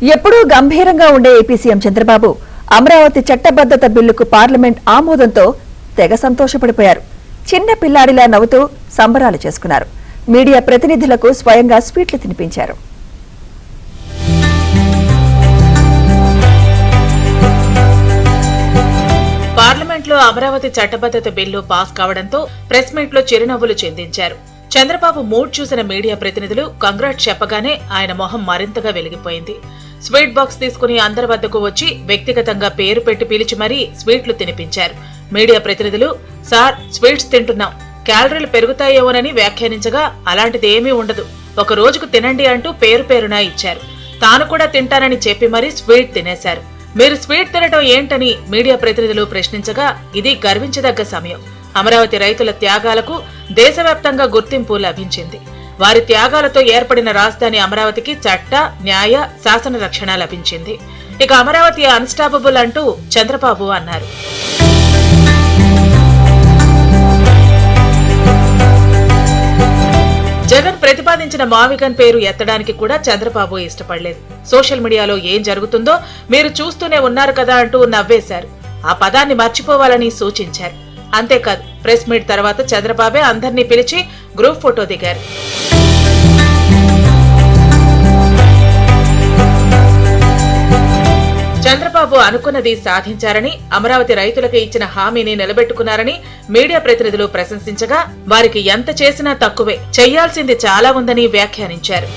ఎప్పుడూ గంభీరంగా ఉండే ఏపీ సీఎం చంద్రబాబు అమరావతి చట్టబద్ధత బిల్లుకు పార్లమెంట్ ఆమోదంతో తెగ సంతోషపడిపోయారు. చిన్న పిల్లాడిలా నవ్వుతూ సంబరాలు చేసుకున్నారు. మీడియా ప్రతినిధులకు స్వయంగా స్వీట్లు తినిపించారు. పార్లమెంట్లో అమరావతి చట్టబద్ధత బిల్లు పాస్ కావడంతో ప్రెస్ మీట్ లో చిరునవ్వులు చిందించారు. చంద్రబాబు మూడ్ చూసిన మీడియా ప్రతినిధులు కంగ్రాట్స్ చెప్పగానే ఆయన మొహం మరింతగా వెలిగిపోయింది. స్వీట్ బాక్స్ తీసుకుని అందరి వద్దకు వచ్చి వ్యక్తిగతంగా పేరు పెట్టి పిలిచి మరీ స్వీట్లు తినిపించారు. మీడియా ప్రతినిధులు, సార్ స్వీట్స్ తింటున్నాం, క్యాలరీలు పెరుగుతాయేమోనని వ్యాఖ్యానించగా అలాంటిది ఏమీ ఉండదు, ఒక రోజుకు తినండి అంటూ పేరు పేరునా ఇచ్చారు. తాను కూడా తింటానని చెప్పి మరీ స్వీట్ తినేశారు. మీరు స్వీట్ తినటం ఏంటని మీడియా ప్రతినిధులు ప్రశ్నించగా ఇది గర్వించదగ్గ సమయం. అమరావతి రైతుల త్యాగాలకు దేశవ్యాప్తంగా గుర్తింపు లభించింది. వారి త్యాగాలతో ఏర్పడిన రాజధాని అమరావతికి చట్ట, న్యాయ, శాసన రక్షణ లభించింది. ఇక అమరావతి అన్స్టాపబుల్ అంటూ చంద్రబాబు అన్నారు. జగన్ ప్రతిపాదించిన మావిగన్ పేరు ఎత్తడానికి కూడా చంద్రబాబు ఇష్టపడలేదు. సోషల్ మీడియాలో ఏం జరుగుతుందో మీరు చూస్తూనే ఉన్నారు కదా అంటూ నవ్వేశారు. ఆ పదాన్ని మర్చిపోవాలని సూచించారు. అంతేకాదు, ప్రెస్ మీట్ తర్వాత చంద్రబాబే అందర్నీ పిలిచి గ్రూప్ ఫోటో దిగారు. చంద్రబాబు అనుకున్నది సాధించారని, అమరావతి రైతులకు ఇచ్చిన హామీని నిలబెట్టుకున్నారని మీడియా ప్రతినిధులు ప్రశంసించగా వారికి ఎంత చేసినా తక్కువే, చెయ్యాల్సింది చాలా ఉందని వ్యాఖ్యానించారు.